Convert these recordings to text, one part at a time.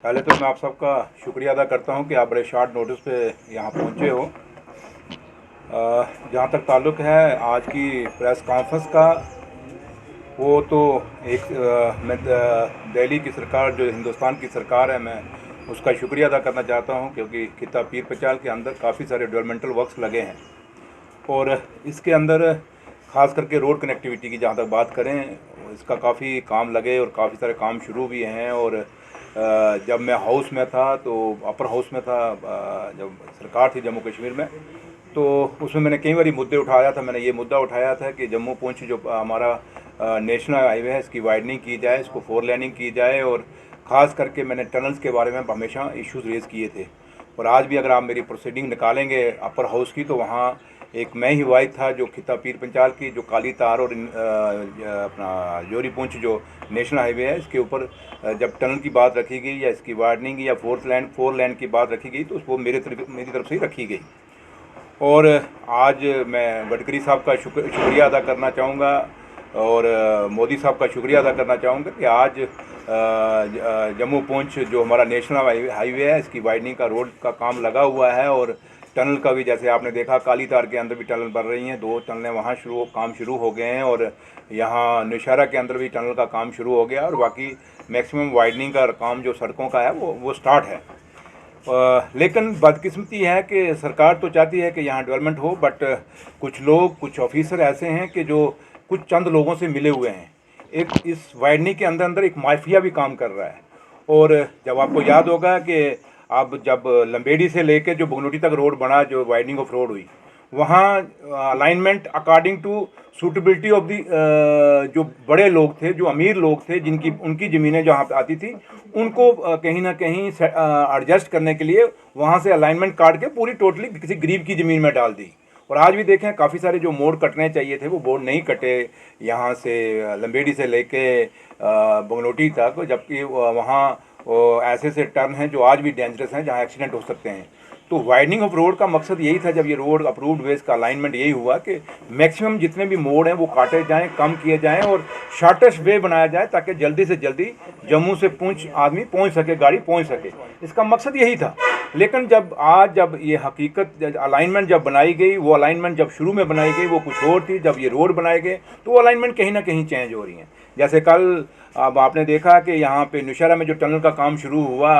पहले तो मैं आप सबका शुक्रिया अदा करता हूं कि आप बड़े शॉर्ट नोटिस पे यहाँ पहुँचे हो। जहाँ तक ताल्लुक़ है आज की प्रेस कॉन्फ्रेंस का, वो तो मैं दिल्ली की सरकार, जो हिंदुस्तान की सरकार है, मैं उसका शुक्रिया अदा करना चाहता हूँ, क्योंकि खिता पीर पंचाल के अंदर काफ़ी सारे डेवलपमेंटल वर्क्स लगे हैं और इसके अंदर ख़ास करके रोड कनेक्टिविटी की जहाँ तक बात करें, इसका काफ़ी काम लगे और काफ़ी सारे काम शुरू भी हैं। और जब मैं हाउस में था, तो अपर हाउस में था, जब सरकार थी जम्मू कश्मीर में, तो उसमें मैंने कई बार मुद्दे उठाया था। मैंने ये मुद्दा उठाया था कि जम्मू पुंछ जो हमारा नेशनल हाईवे है, इसकी वाइडनिंग की जाए, इसको 4 लेनिंग की जाए। और ख़ास करके मैंने टनल्स के बारे में हमेशा इश्यूज़ रेज़ किए थे। और आज भी अगर आप मेरी प्रोसीडिंग निकालेंगे अपर हाउस की, तो वहाँ एक मैं ही वाइद था जो खिता पीर पंचाल की, जो काली तार और अपना जोरी पुंछ जो नेशनल हाईवे है, इसके ऊपर जब टनल की बात रखी गई या इसकी वार्डनिंग या फोर लेन की बात रखी गई, तो उसको मेरी तरफ से ही रखी गई। और आज मैं गडकरी साहब का शुक्रिया अदा करना चाहूँगा और मोदी साहब का शुक्रिया अदा करना चाहूँगा कि आज जम्मू पुंछ जो हमारा नेशनल हाईवे है, इसकी वाइडनिंग का रोड का काम लगा हुआ है। और टनल का भी, जैसे आपने देखा, काली तार के अंदर भी टनल बन रही हैं, 2 टनलें वहाँ काम शुरू हो गए हैं। और यहाँ नौशहरा के अंदर भी टनल का काम शुरू हो गया और बाकी मैक्सिमम वाइडनिंग का काम जो सड़कों का है वो स्टार्ट है। लेकिन बदकिस्मती है कि सरकार तो चाहती है कि यहाँ डेवलपमेंट हो, बट कुछ लोग, कुछ ऑफिसर ऐसे हैं कि जो कुछ चंद लोगों से मिले हुए हैं। एक इस वाइडनिंग के अंदर एक माफिया भी काम कर रहा है। और जब आपको याद होगा कि अब जब लंबेड़ी से लेकर जो बगनोटी तक रोड बना, जो वाइडनिंग ऑफ रोड हुई, वहाँ alignment according to suitability of दी, जो बड़े लोग थे, जो अमीर लोग थे, जिनकी उनकी ज़मीनें जहाँ पे आती थी, उनको कहीं ना कहीं एडजस्ट करने के लिए वहाँ से अलाइनमेंट काट के पूरी टोटली किसी गरीब की ज़मीन में डाल दी। और आज भी देखें, काफ़ी सारे जो मोड़ कटने चाहिए थे वो मोड़ नहीं कटे, यहाँ से लंबेड़ी से लेके बगनोटी तक, जबकि वहाँ ऐसे से टर्न हैं जो आज भी डेंजरस हैं, जहाँ एक्सीडेंट हो सकते हैं। तो वाइडनिंग ऑफ रोड का मकसद यही था, जब ये रोड अप्रूव्ड वे, इसका अलाइनमेंट यही हुआ कि मैक्सिमम जितने भी मोड़ हैं वो काटे जाएं, कम किए जाएं और शॉर्टेस्ट वे बनाया जाए, ताकि जल्दी से जल्दी जम्मू से पुंछ आदमी पहुंच सके, गाड़ी पहुंच सके। इसका मकसद यही था। लेकिन जब ये हकीकत अलाइनमेंट जब बनाई गई, वो अलाइनमेंट जब शुरू में बनाई गई वो कुछ और थी, जब ये रोड बनाए गए तो वो अलाइनमेंट कहीं ना कहीं चेंज हो रही हैं। जैसे कल अब आपने देखा कि यहाँ पे नौशहरा में जो टनल का काम शुरू हुआ,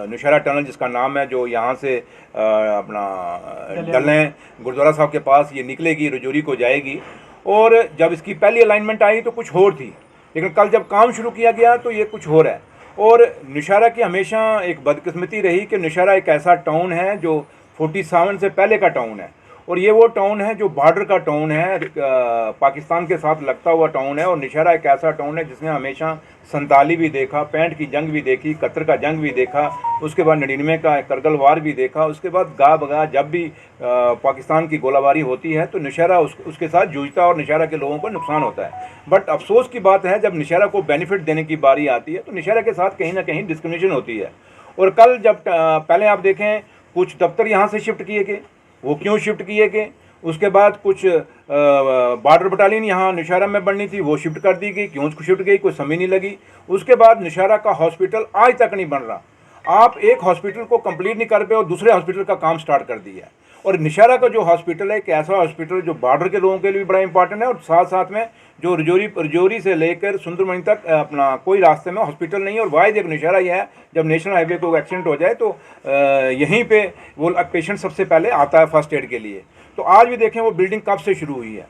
नौशहरा टनल जिसका नाम है, जो यहाँ से अपना डलें गुरुद्वारा साहब के पास ये निकलेगी, रजौरी को जाएगी। और जब इसकी पहली अलाइनमेंट आई तो कुछ और थी, लेकिन कल जब काम शुरू किया गया तो ये कुछ और है। और नौशहरा की हमेशा एक बदकिस्मती रही कि नौशहरा एक ऐसा टाउन है जो 47 से पहले का टाउन है, और ये वो टाउन है जो बॉर्डर का टाउन है, पाकिस्तान के साथ लगता हुआ टाउन है। और नौशहरा एक ऐसा टाउन है जिसने हमेशा 47 भी देखा, 65 की जंग भी देखी, 71 का जंग भी देखा, उसके बाद 99 का करगिल वार भी देखा। उसके बाद गा बगा जब भी पाकिस्तान की गोलाबारी होती है तो नौशहरा उसके साथ जूझता और नौशहरा के लोगों को नुकसान होता है। बट अफसोस की बात है, जब नौशहरा को बेनिफिट देने की बारी आती है तो नौशहरा के साथ कहीं ना कहीं डिस्क्रिमिनेशन होती है। और कल जब पहले आप देखें, कुछ दफ्तर यहाँ से शिफ्ट किए गए, वो क्यों शिफ्ट किए गए? उसके बाद कुछ बॉर्डर बटालियन यहाँ नौशहरा में बननी थी, वो शिफ्ट कर दी गई, क्यों शिफ्ट गई कोई समझ नहीं लगी। उसके बाद नौशहरा का हॉस्पिटल आज तक नहीं बन रहा। आप एक हॉस्पिटल को कंप्लीट नहीं कर पाए और दूसरे हॉस्पिटल का काम स्टार्ट कर दिया। और नौशहरा का जो हॉस्पिटल है, एक ऐसा हॉस्पिटल जो बॉर्डर के लोगों के लिए भी बड़ा इंपॉर्टेंट है, और साथ साथ में जो रजौरी से लेकर सुंदरमणि तक अपना कोई रास्ते में हॉस्पिटल नहीं है। और वाहिद एक नौशहरा ही है, जब नेशनल हाईवे को एक्सीडेंट हो जाए तो यहीं पे वो पेशेंट सबसे पहले आता है फर्स्ट एड के लिए। तो आज भी देखें वो बिल्डिंग कब से शुरू हुई है,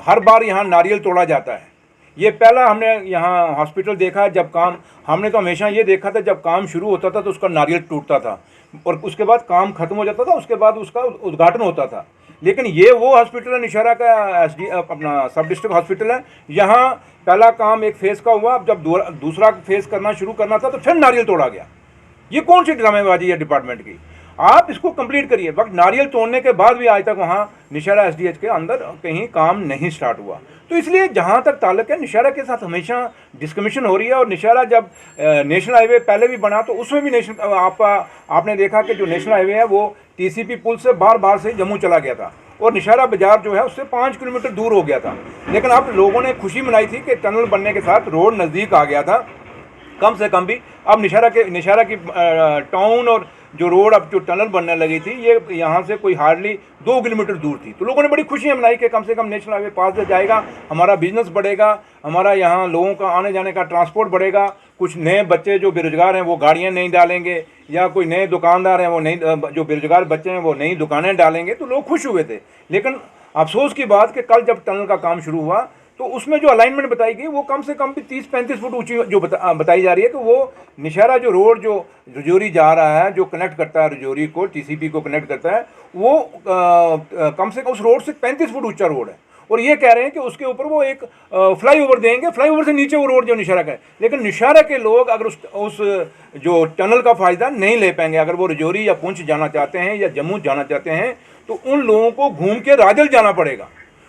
हर बार यहाँ नारियल तोड़ा जाता है। ये पहला हमने यहाँ हॉस्पिटल देखा है जब काम, हमने तो हमेशा ये देखा था जब काम शुरू होता था तो उसका नारियल टूटता था और उसके बाद काम खत्म हो जाता था, उसके बाद उसका उद्घाटन होता था। लेकिन ये वो हॉस्पिटल है नौशहरा का, अपना सब डिस्ट्रिक्ट हॉस्पिटल है। यहाँ पहला काम एक फेज़ का हुआ, जब दूसरा फेज़ करना शुरू करना था तो फिर नारियल तोड़ा गया। ये कौन सी ड्रामेबाजी है डिपार्टमेंट की? आप इसको कंप्लीट करिए। वक्त नारियल तोड़ने के बाद भी आज तक वहाँ नौशहरा एसडीएच के अंदर कहीं काम नहीं स्टार्ट हुआ। तो इसलिए जहाँ तक ताल्लुक है, नौशहरा के साथ हमेशा डिस्क्रिमिनेशन हो रही है। और नौशहरा जब नेशनल हाईवे पहले भी बना तो उसमें भी आपने देखा कि जो नेशनल हाईवे है वो टीसीपी पुल से बार से जम्मू चला गया था और नौशहरा बाजार जो है उससे 5 किलोमीटर दूर हो गया था। लेकिन अब लोगों ने खुशी मनाई थी कि टनल बनने के साथ रोड नज़दीक आ गया था कम से कम भी अब निशारा की टाउन और जो रोड अब जो टनल बनने लगी थी ये यहाँ से कोई हार्डली 2 किलोमीटर दूर थी, तो लोगों ने बड़ी खुशियाँ मनाई कि कम से कम नेशनल हाईवे पास से जाएगा, हमारा बिजनेस बढ़ेगा, हमारा यहाँ लोगों का आने जाने का ट्रांसपोर्ट बढ़ेगा, कुछ नए बच्चे जो बेरोजगार हैं वो गाड़ियाँ नहीं डालेंगे, या कोई नए दुकानदार हैं वो नई जो बेरोजगार बच्चे हैं वो नई दुकानें डालेंगे, तो लोग खुश हुए थे। लेकिन अफसोस की बात कि कल जब टनल का काम शुरू हुआ तो उसमें जो अलाइनमेंट बताई गई वो कम से कम भी 30-35 फुट ऊंची जो बताई जा रही है कि वो निशारा जो रोड जो रजौरी जा रहा है, जो कनेक्ट करता है रजौरी को टीसीपी को कनेक्ट करता है, वो कम से कम उस रोड से 35 फुट ऊंचा रोड है। और ये कह रहे हैं कि उसके ऊपर वो एक फ्लाईओवर देंगे, फ्लाईओवर से नीचे वो रोड जो निशारा का है। लेकिन निशारा के लोग अगर उस जो टनल का फ़ायदा नहीं ले पाएंगे, अगर वो रजौरी या पुंछ जाना चाहते हैं या जम्मू जाना चाहते हैं, तो उन लोगों को घूम के राजल जाना पड़ेगा।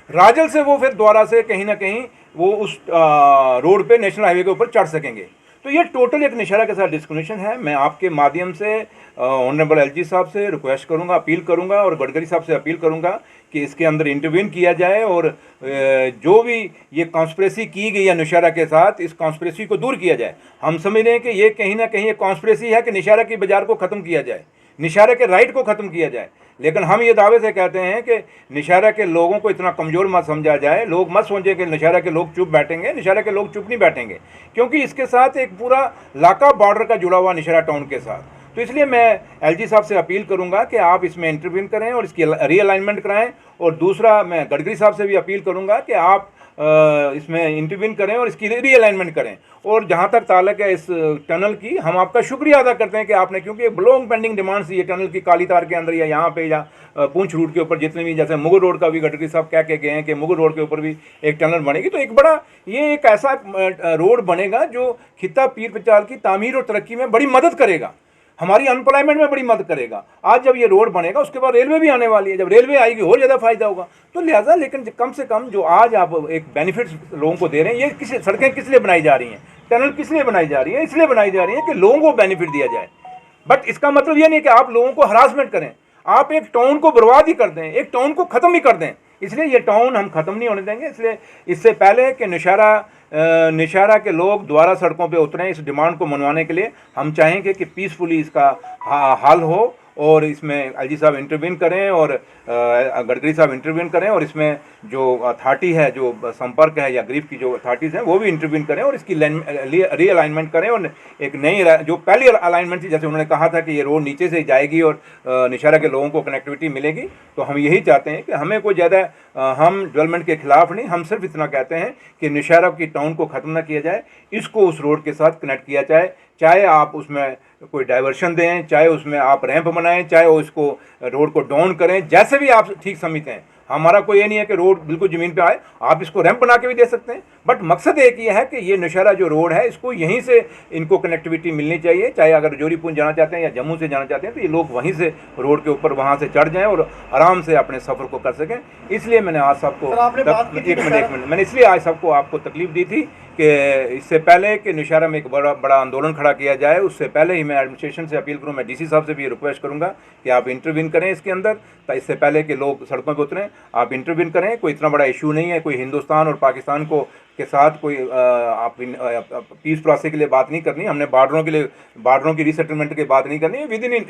राजल से वो फिर द्वारा से कहीं ना कहीं वो उस रोड पे नेशनल हाईवे के ऊपर चढ़ सकेंगे। तो ये टोटल एक निशारा के साथ डिस्क्रिमिनेशन है। मैं आपके माध्यम से ऑनरेबल एलजी साहब से रिक्वेस्ट करूंगा, अपील करूंगा, और गडकरी साहब से अपील करूंगा कि इसके अंदर इंटरवीन किया जाए और जो भी ये कॉन्स्पिरेसी की गई है निशारा के साथ, इस कॉन्स्पिरेसी को दूर किया जाए। हम समझ रहे हैं कि ये कहीं ना कहीं एक कॉन्स्पिरेसी है कि निशारा की बाजार को ख़त्म किया जाए, निशारा के राइट को ख़त्म किया जाए। लेकिन हम ये दावे से कहते हैं कि निशारा के लोगों को इतना कमज़ोर मत समझा जाए, लोग मत सोचें कि निशारा के लोग चुप बैठेंगे, निशारा के लोग चुप नहीं बैठेंगे, क्योंकि इसके साथ एक पूरा इलाका बॉर्डर का जुड़ा हुआ निशारा टाउन के साथ। तो इसलिए मैं एलजी साहब से अपील करूंगा कि आप इसमें इंटरवीन करें और इसकी रीअलाइनमेंट कराएं। और दूसरा, मैं गडकरी साहब से भी अपील करूंगा कि आप इसमें इंटरवीन करें और इसकी रीअलाइनमेंट करें। और जहां तक ताल्लुक है इस टनल की, हम आपका शुक्रिया अदा करते हैं कि आपने, क्योंकि लॉन्ग पेंडिंग डिमांड्स थी ये टनल की, काली तार के अंदर या यहाँ पे या पूंछ रूट के ऊपर जितने भी, जैसे मुगल रोड का भी गडकरी साहब कह के गए हैं कि मुगल रोड के ऊपर भी एक टनल बनेगी। तो एक बड़ा ये एक ऐसा रोड बनेगा जो खित्ता पीर पचाल की तामीर और तरक्की में बड़ी मदद करेगा, हमारी अनएम्प्लॉयमेंट में बड़ी मदद करेगा। आज जब ये रोड बनेगा उसके बाद रेलवे भी आने वाली है, जब रेलवे आएगी और ज़्यादा फायदा होगा। तो लिहाजा, लेकिन कम से कम जो आज आप एक बेनिफिट्स लोगों को दे रहे हैं, ये सड़कें किस लिए बनाई जा रही हैं, टनल किस लिए बनाई जा रही है, इसलिए बनाई जा रही है कि लोगों को बेनिफिट दिया जाए। बट इसका मतलब ये नहीं कि आप लोगों को हरासमेंट करें, आप एक टाउन को बर्बाद ही कर दें, एक टाउन को ख़त्म ही कर दें। इसलिए ये टाउन हम ख़त्म नहीं होने देंगे। इसलिए इससे पहले कि निशारा के लोग दोबारा सड़कों पे उतरें इस डिमांड को मनवाने के लिए, हम चाहेंगे कि पीसफुली इसका हल हो और इसमें एलजी साहब इंटरवीन करें और गडकरी साहब इंटरवीन करें और इसमें जो अथॉरिटी है, जो संपर्क है या ग्रीफ की जो अथॉरिटीज़ हैं, वो भी इंटरवीन करें और इसकी रीअलाइनमेंट करें। और एक नई जो पहली अलाइनमेंट थी, जैसे उन्होंने कहा था कि ये रोड नीचे से जाएगी और निशारा के लोगों को कनेक्टिविटी मिलेगी, तो हम यही चाहते हैं कि हमें कोई ज़्यादा हम डेवलपमेंट के खिलाफ नहीं, हम सिर्फ इतना कहते हैं कि निशारा की टाउन को ख़त्म ना किया जाए, इसको उस रोड के साथ कनेक्ट किया जाए। चाहे आप उसमें कोई डाइवर्शन दें, चाहे उसमें आप रैंप बनाएं, चाहे उसको रोड को डाउन करें, जैसे भी आप ठीक समझते हैं। हमारा कोई ये नहीं है कि रोड बिल्कुल ज़मीन पे आए, आप इसको रैंप बना के भी दे सकते हैं। बट मकसद एक ये है कि ये निशारा जो रोड है, इसको यहीं से इनको कनेक्टिविटी मिलनी चाहिए। चाहे अगर रजौरीपुंज जाना चाहते हैं या जम्मू से जाना चाहते हैं, तो ये लोग वहीं से रोड के ऊपर वहाँ से चढ़ जाएँ और आराम से अपने सफ़र को कर सकें। इसलिए मैंने आज सबको एक मिनट मैंने इसलिए आज सबको आपको तकलीफ दी थी कि इससे पहले कि निशारा में एक बड़ा आंदोलन खड़ा किया जाए, उससे पहले ही मैं एडमिनिस्ट्रेशन से अपील करूँ, मैं डीसी साहब से भी रिक्वेस्ट करूँगा कि आप इंटरवीन करें इसके अंदर, तो इससे पहले कि लोग सड़कों पर उतरें आप इंटरवीन करें। कोई इतना बड़ा इशू नहीं है, कोई हिंदुस्तान और पाकिस्तान के साथ कोई आप पीस प्रोसेस के लिए बात नहीं करनी, हमने बार्डरों की रीसेटलमेंट की बात नहीं करनी, with in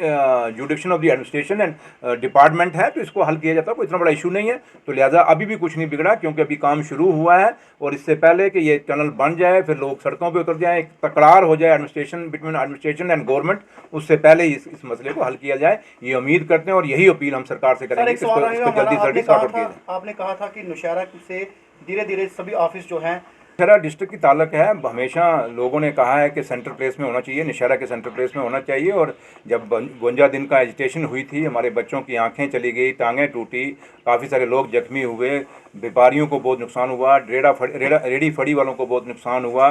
जुडिक्शन of the administration and department है, तो इसको हल किया जाता है, कोई इतना बड़ा इशू नहीं है। तो लिहाजा अभी भी कुछ नहीं बिगड़ा, क्योंकि अभी काम शुरू हुआ है और इससे पहले कि ये टनल बन जाए, फिर लोग सड़कों पर उतर जाएँ, एक तकरार हो जाए बिटवीन एडमिनिस्ट्रेशन एंड गवर्नमेंट, उससे पहले ही इस मसले को हल किया जाए, ये उम्मीद करते हैं और यही अपील हम सरकार से करेंगे कि इसको जल्दी से जल्दी सॉर्ट आउट किया जाए। आपने कहा था कि नौशहरा से धीरे धीरे सभी ऑफिस जो हैं निशारा डिस्ट्रिक्ट की ताल्लुक है, हमेशा लोगों ने कहा है कि सेंट्रल प्लेस में होना चाहिए, निशारा के सेंट्रल प्लेस में होना चाहिए। और जब 52 दिन का एजिटेशन हुई थी, हमारे बच्चों की आंखें चली गई, टांगें टूटी, काफ़ी सारे लोग जख्मी हुए, व्यापारियों को बहुत नुकसान हुआ, रेडी फड़ी वालों को बहुत नुकसान हुआ।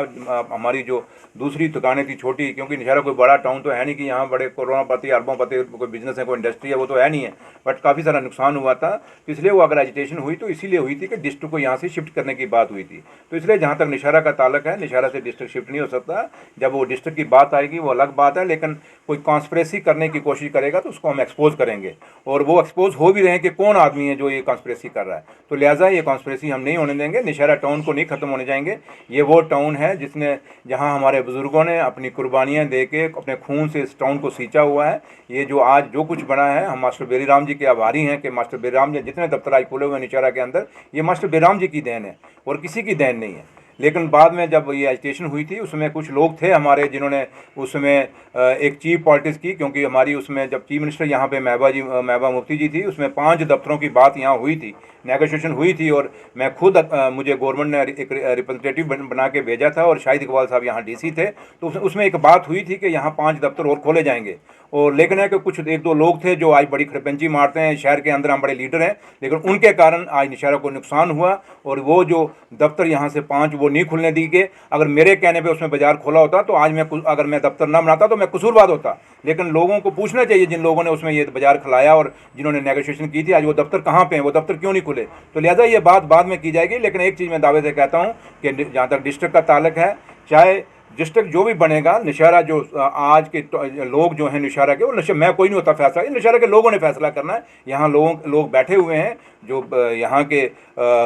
हमारी जो दूसरी दुकानें थी छोटी, क्योंकि निशारा कोई बड़ा टाउन तो है नहीं कि यहाँ बड़े करोड़ोंपति अरबोंपति कोई बिजनेस है, कोई इंडस्ट्री है, वो तो है नहीं है, बट काफ़ी सारा नुकसान हुआ था। तो इसलिए वो अगर एजिटेशन हुई तो इसीलिए हुई थी कि डिस्ट्रिक्ट को यहाँ से शिफ्ट करने की बात हुई थी। तो इसलिए जहाँ तक निशारा का ताल्लुक है, निशारा से डिस्ट्रिक्ट शिफ्ट नहीं हो सकता। जब वो डिस्ट्रिक्ट की बात आएगी वो अलग बात है, लेकिन कोई कॉन्स्पिरेसी करने की कोशिश करेगा तो उसको हम एक्सपोज करेंगे, और वो एक्सपोज हो भी रहे हैं कि कौन आदमी है जो ये कॉन्स्पिरेसी कर रहा है। तो लिहाजा ये कॉन्स्पिरेसी हम नहीं होने देंगे। नौशहरा टाउन को नहीं ख़त्म होने जाएंगे। ये वो टाउन है जहाँ हमारे बुज़ुर्गों ने अपनी कुर्बानियाँ दे के अपने खून से इस टाउन को सींचा हुआ है। ये जो आज जो कुछ बना है, हम मास्टर बेरीराम जी के आभारी हैं कि मास्टर बेरीराम जी जितने दफ्तर आज खुले हुए हैं नौशहरा के अंदर, ये मास्टर बेरीराम जी की देन है और किसी की देन नहीं है। लेकिन बाद में जब ये एजिटेशन हुई थी, उसमें कुछ लोग थे हमारे जिन्होंने उसमें एक चीफ पॉलिटिक्स की, क्योंकि हमारी उसमें जब चीफ मिनिस्टर यहाँ पे महबूबा मुफ्ती जी थी, उसमें 5 दफ्तरों की बात यहाँ हुई थी, नेगोशिएशन हुई थी, और मैं खुद मुझे गवर्नमेंट ने एक रिप्रेजेंटेटिव बना के भेजा था, और शाहिद इकबाल साहब यहाँ डीसी थे, तो उसमें एक बात हुई थी कि यहाँ 5 दफ्तर और खोले जाएंगे। और लेकिन है कि कुछ 1-2 लोग थे जो आज बड़ी खरपंची मारते हैं, शहर के अंदर हम बड़े लीडर हैं, लेकिन उनके कारण आज नौशहरा को नुकसान हुआ, और वो जो दफ्तर यहाँ से 5 वो नहीं खुलने दी गए। अगर मेरे कहने पे उसमें बाजार खोला होता तो आज अगर मैं दफ्तर ना बनाता तो मैं कसूरवाद होता। लेकिन लोगों को पूछना चाहिए, जिन लोगों ने उसमें ये बाजार खिलाया और जिन्होंने नेगोशिएशन की थी, आज वो दफ्तर कहाँ पे हैं, वो दफ्तर क्यों नहीं खुले। तो लिहाजा ये बात बाद में की जाएगी। लेकिन एक चीज़ मैं दावे से कहता हूँ कि जहाँ तक डिस्ट्रिक्ट का ताल्लुक है, चाहे डिस्ट्रिक्ट जो भी बनेगा, नौशहरा जो आज के लोग जो हैं नौशहरा के, वो मैं कोई नहीं होता फैसला, नौशहरा के लोगों ने फैसला करना है। यहाँ लोग बैठे हुए हैं, जो यहाँ के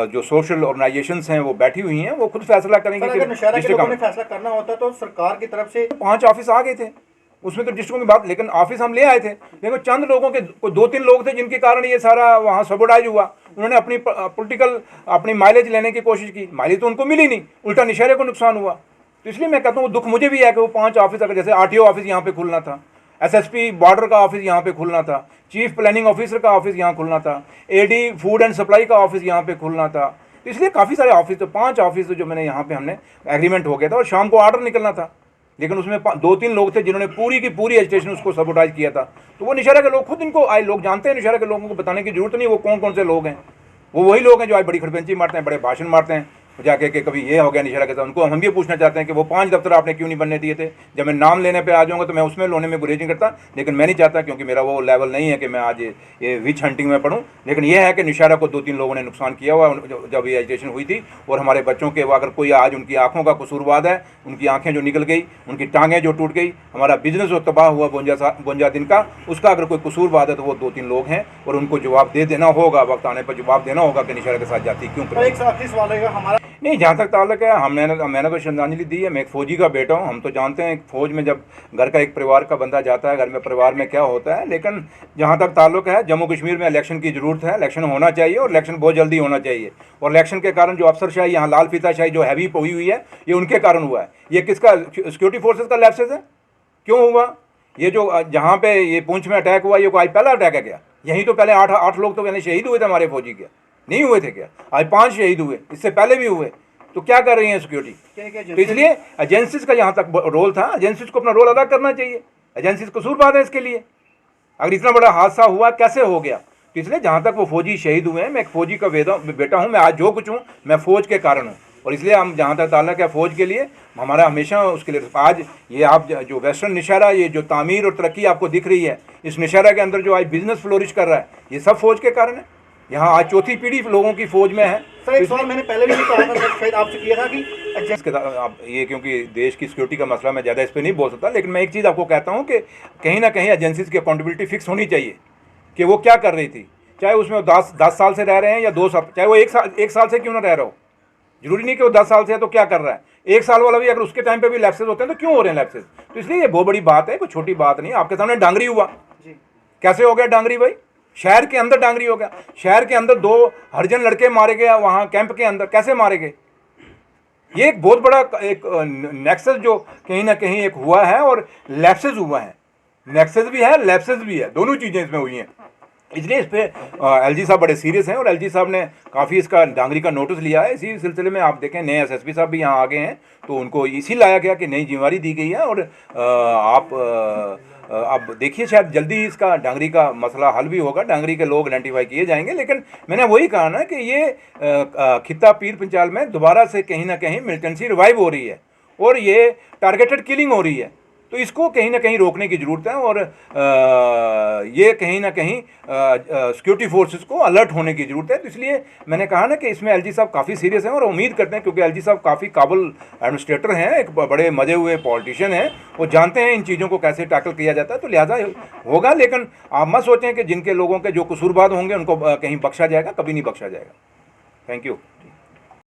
जो सोशल ऑर्गेनाइजेशंस हैं वो बैठी हुई हैं, वो खुद फैसला करेंगे। अगर नौशहरा के लोगों ने फैसला करना होता तो सरकार की तरफ से 5 ऑफिस आ गए थे, उसमें तो डिस्ट्रिक्टों की बात, लेकिन ऑफिस हम ले आए थे। लेकिन चंद लोगों के, कोई 2-3 लोग थे जिनके कारण ये सारा वहाँ सबोटाइज हुआ। उन्होंने अपनी पॉलिटिकल अपनी माइलेज लेने की कोशिश की, माइलेज तो उनको मिली नहीं, उल्टा नौशहरे को नुकसान हुआ। तो इसलिए मैं कहता हूँ दुख मुझे भी है कि वो 5 ऑफिस, अगर जैसे आरटीओ ऑफिस यहाँ पे खुलना था, एसएसपी बॉर्डर का ऑफिस यहाँ पे खुलना था, चीफ प्लानिंग ऑफिसर का ऑफिस यहाँ खुलना था, एडी फूड एंड सप्लाई का ऑफिस यहाँ पे खुलना था। तो इसलिए काफ़ी सारे ऑफिस, तो 5 ऑफिस जो मैंने यहाँ पे हमने एग्रीमेंट हो गया था, और शाम को ऑर्डर निकलना था, लेकिन उसमें 2-3 लोग थे जिन्होंने पूरी की पूरी एजिटेशन उसको सबोटाइज किया था। तो वो नौशहरा के लोग खुद, इनको आए लोग जानते हैं, नौशहरा के लोगों को बताने की जरूरत नहीं वो कौन कौन से लोग हैं। वो वही लोग हैं जो आज बड़ी खड़पंची मारते हैं, बड़े भाषण मारते हैं, जाके कि कभी ये हो गया नौशहरा के साथ। उनको हम ये पूछना चाहते हैं कि वो 5 दफ्तर आपने क्यों नहीं बनने दिए थे। जब मैं नाम लेने पे आ जाऊँगा तो मैं उसमें लोने में गुरेज नहीं करता, लेकिन मैं नहीं चाहता, क्योंकि मेरा वो लेवल नहीं है कि मैं आज ये विच हंटिंग में पढ़ूँ। लेकिन ये है कि नौशहरा को 2-3 लोगों ने नुकसान किया हुआ जब ये एजिटेशन हुई थी, और हमारे बच्चों के, अगर कोई आज उनकी आँखों का कसूरवाद है, उनकी आँखें जो निकल गई, उनकी टाँगें जो टूट गई, हमारा बिजनेस जो तबाह हुआ 52 दिन का, उसका अगर कोई कसूरवाद है तो वो 2-3 लोग हैं, और उनको जवाब दे देना होगा, वक्त आने पर जवाब देना होगा कि नौशहरा के साथ जाती क्यों करें। एक आखिरी सवाल है हमारा, नहीं, जहाँ तक ताल्लुक है, मैंने तो श्रद्धांजलि दी है। मैं एक फ़ौजी का बेटा हूँ, हम तो जानते हैं फ़ौज में जब घर का एक परिवार का बंदा जाता है, घर में परिवार में क्या होता है। लेकिन जहाँ तक ताल्लुक है, जम्मू कश्मीर में इलेक्शन की ज़रूरत है, इलेक्शन होना चाहिए, और इलेक्शन बहुत जल्दी होना चाहिए। और इलेक्शन के कारण जो अफसरशाही यहाँ लाल फीताशाही जो हैवी हुई हुई है, ये उनके कारण हुआ है। ये किसका, सिक्योरिटी फोर्सेज का लैप्सेस है, क्यों हुआ। ये जो जहाँ पे ये पुंछ में अटैक हुआ, ये कोई पहला अटैक है क्या? यहीं तो पहले 8 लोग तो पहले शहीद हुए थे हमारे फौजी के, नहीं हुए थे क्या? आज 5 शहीद हुए, इससे पहले भी हुए। तो क्या कर रही है सिक्योरिटी? तो इसलिए एजेंसीज का यहाँ तक रोल था, एजेंसीज को अपना रोल अदा करना चाहिए। एजेंसीज कसूरवार है इसके लिए, अगर इतना बड़ा हादसा हुआ कैसे हो गया। तो इसलिए जहाँ तक वो फौजी शहीद हुए हैं, मैं एक फौजी का बेटा हूँ, मैं आज जो कुछ हूँ मैं फ़ौज के कारण हूँ, और इसलिए हम जहाँ तक ताल्लुक है फ़ौज के लिए, हमारा हमेशा उसके लिए। आज ये आप जो वेस्टर्न नौशहरा, ये जो तामीर और तरक्की आपको दिख रही है, इस नौशहरा के अंदर जो आज बिजनेस फ्लोरिश कर रहा है, ये सब फ़ौज के कारण है। यहाँ आज 4थी पीढ़ी लोगों की फ़ौज में है। सर एक सवाल मैंने पहले भी कहा था, शायद आपसे किया था कि आप ये, क्योंकि देश की सिक्योरिटी का मसला मैं ज़्यादा इस पर नहीं बोल सकता, लेकिन मैं एक चीज़ आपको कहता हूँ कि कहीं ना कहीं एजेंसीज की अकाउंटेबिलिटी फिक्स होनी चाहिए कि वो क्या कर रही थी, चाहे उसमें 10 साल से रह रहे हैं या 2 साल, चाहे वो 1 साल से क्यों ना रह रहा हो। जरूरी नहीं कि वो 10 साल से है तो क्या कर रहा है। 1 साल वाला भी अगर उसके टाइम पे भी लैप्सेस होते हैं तो क्यों हो रहे हैं लैप्सेस। तो इसलिए ये बहुत बड़ी बात है, कोई छोटी बात नहीं। आपके सामने डांगरी हुआ, कैसे हो गया डांगरी भाई? शहर के अंदर डांगरी हो गया, शहर के अंदर 2 हरिजन लड़के मारे गए वहाँ कैंप के अंदर, कैसे मारे गए। ये एक बहुत बड़ा एक नेक्सस जो कहीं ना कहीं एक हुआ है, और लैप्सेस हुआ है, नेक्सस भी है, लैप्सेस भी है, दोनों चीज़ें इसमें हुई हैं। इसलिए इस पर एलजी साहब बड़े सीरियस हैं, और एलजी साहब ने काफ़ी इसका डांगरी का नोटिस लिया है। इसी सिलसिले में आप देखें नए एसएसपी साहब भी यहाँ आ गए हैं, तो उनको इसी लाया गया कि नई जिम्मेवारी दी गई है। और अब देखिए शायद जल्दी ही इसका डांगरी का मसला हल भी होगा, डांगरी के लोग आइडेंटिफाई किए जाएंगे। लेकिन मैंने वही कहा ना कि ये खित्ता पीर पंचाल में दोबारा से कहीं ना कहीं मिलिटेंसी रिवाइव हो रही है, और ये टारगेटेड किलिंग हो रही है। तो इसको कहीं ना कहीं रोकने की ज़रूरत है और ये कहीं ना कहीं सिक्योरिटी फोर्सेस को अलर्ट होने की ज़रूरत है। तो इसलिए मैंने कहा ना कि इसमें एलजी साहब काफ़ी सीरियस हैं और उम्मीद करते हैं, क्योंकि एलजी साहब काफ़ी काबिल एडमिनिस्ट्रेटर हैं, एक बड़े मजे हुए पॉलिटिशियन हैं, वो जानते हैं इन चीज़ों को कैसे टैकल किया जाता है, तो लिहाजा होगा। लेकिन आप मत सोचें कि जिनके लोगों के जो कसूरवार होंगे उनको कहीं बख्शा जाएगा, कभी नहीं बख्शा जाएगा। Thank you.